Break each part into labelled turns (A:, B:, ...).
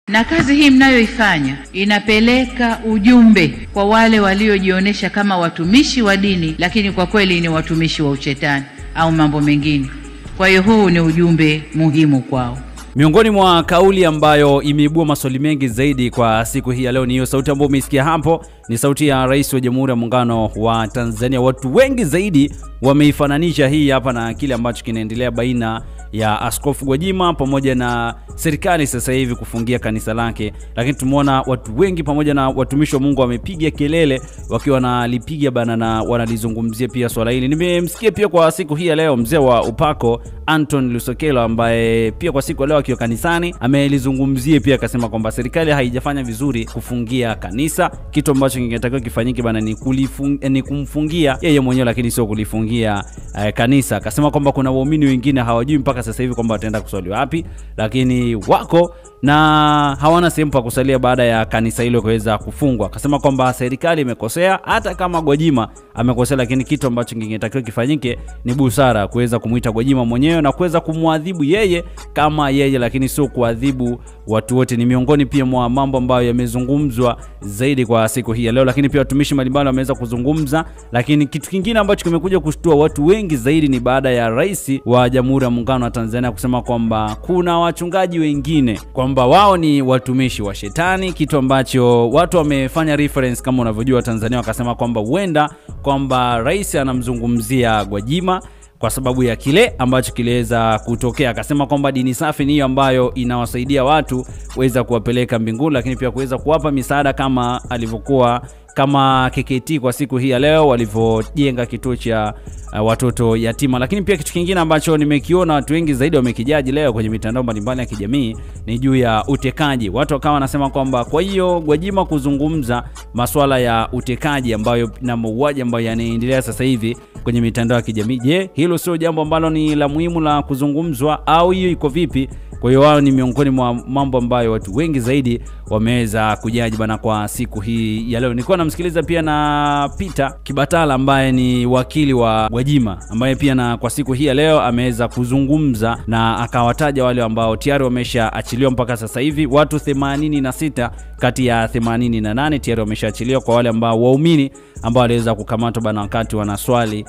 A: Na kazi hii mnayoifanya inapeleka ujumbe kwa wale waliojionyesha kama watumishi wa dini, lakini kwa kweli ni watumishi wa ushetani au mambo mengine. Kwa hiyo huu ni ujumbe muhimu kwao.
B: Miongoni mwa kauli ambayo imeibua maswali mengi zaidi kwa siku hii ya leo ni hiyo sauti ambayo umesikia hapo, ni sauti ya Rais wa Jamhuri ya Muungano wa Tanzania. Watu wengi zaidi wameifananisha hii hapa na kile ambacho kinaendelea baina ya Askofu Gwajima pamoja na serikali sasa hivi kufungia kanisa lake. Lakini tumeona watu wengi pamoja na watumishi wa Mungu wamepiga kelele wakiwa wanalipiga bana na wanalizungumzia pia swala hili. Nimemsikia pia kwa siku hii ya leo mzee wa upako Anton Lusokelo, ambaye pia kwa siku ya leo akiwa kanisani amelizungumzia pia, akasema kwamba serikali haijafanya vizuri kufungia kanisa. Kitu ambacho kingetakiwa kifanyike bana ni kumfungia yeye mwenyewe, lakini sio kulifungia kanisa. Akasema kwamba kuna waumini wengine hawajui mpaka sasa hivi kwamba wataenda kusali wapi, lakini wako na hawana sehemu pa kusalia baada ya kanisa hilo kuweza kufungwa. Akasema kwamba serikali imekosea, hata kama Gwajima amekosea, lakini kitu ambacho kingetakiwa kifanyike ni busara kuweza kumuita Gwajima mwenyewe na kuweza kumwadhibu yeye kama yeye, lakini sio kuadhibu watu wote. Ni miongoni pia mwa mambo ambayo yamezungumzwa zaidi kwa siku hii ya leo, lakini pia watumishi mbalimbali wameweza kuzungumza. Lakini kitu kingine ambacho kimekuja kushtua watu wengi zaidi ni baada ya Rais wa Jamhuri ya Muungano wa Tanzania kusema kwamba kuna wachungaji wengine kwamba wao ni watumishi wa shetani, kitu ambacho watu wamefanya reference kama unavyojua Tanzania, wakasema kwamba huenda kwamba Rais anamzungumzia Gwajima kwa sababu ya kile ambacho kileweza kutokea. Akasema kwamba dini safi ni hiyo ambayo inawasaidia watu kuweza kuwapeleka mbinguni, lakini pia kuweza kuwapa misaada kama alivyokuwa kama KKT kwa siku hii ya leo walivyojenga kituo cha watoto yatima. Lakini pia kitu kingine ambacho nimekiona watu wengi zaidi wamekijaji leo kwenye mitandao mbalimbali ya kijamii ni juu ya utekaji. Watu wakawa wanasema kwamba kwa hiyo Gwajima kuzungumza masuala ya utekaji ambayo na mauaji ambayo yanaendelea sasa hivi kwenye mitandao ya kijamii, je, hilo sio jambo ambalo ni la muhimu la kuzungumzwa au hiyo iko vipi? Kwa hiyo wao ni miongoni mwa mambo ambayo watu wengi zaidi wameweza kujaji bana kwa siku hii ya leo. Nilikuwa namsikiliza pia na Peter Kibatala ambaye ni wakili wa Gwajima, ambaye pia na kwa siku hii ya leo ameweza kuzungumza na akawataja wale ambao tayari wameshaachiliwa mpaka sasa hivi. Watu 86 kati ya 88 tayari wameshaachiliwa, kwa wale ambao waumini ambao waliweza kukamatwa bana wakati wanaswali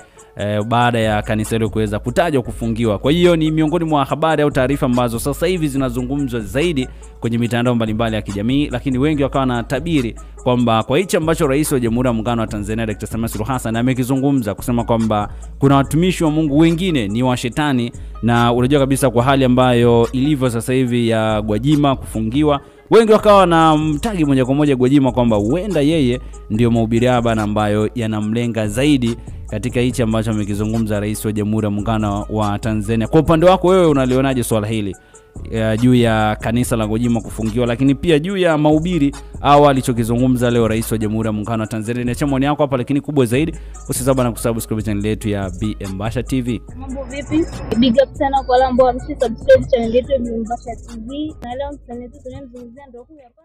B: baada ya kanisa hilo kuweza kutajwa kufungiwa. Kwa hiyo ni miongoni mwa habari au taarifa ambazo sasa hivi zinazungumzwa zaidi kwenye mitandao mbalimbali ya kijamii, lakini wengi wakawa na tabiri kwamba kwa hicho ambacho Rais wa Jamhuri ya Muungano wa Tanzania Dr. Samia Suluhu Hassan amekizungumza kusema kwamba kuna watumishi wa Mungu wengine ni wa shetani, na unajua kabisa kwa hali ambayo ilivyo sasa hivi ya Gwajima kufungiwa, wengi wakawa na mtagi moja kwa moja Gwajima kwamba huenda yeye ndio mahubiri haba ambayo yanamlenga zaidi katika hichi ambacho amekizungumza Rais wa Jamhuri ya Muungano wa Tanzania. Kwa upande wako wewe unalionaje swala hili juu ya kanisa la Gwajima kufungiwa, lakini pia juu ya mahubiri au alichokizungumza leo Rais wa Jamhuri ya Muungano wa Tanzania? Niacha maoni yako hapa, lakini kubwa zaidi usisahau na kusubscribe channel yetu ya Mbasha TV.
C: Mambo vipi? Big up sana kwa wale ambao wamesubscribe channel yetu ya Mbasha TV. Na leo msanii wetu tunamzungumzia ndio huyu hapa.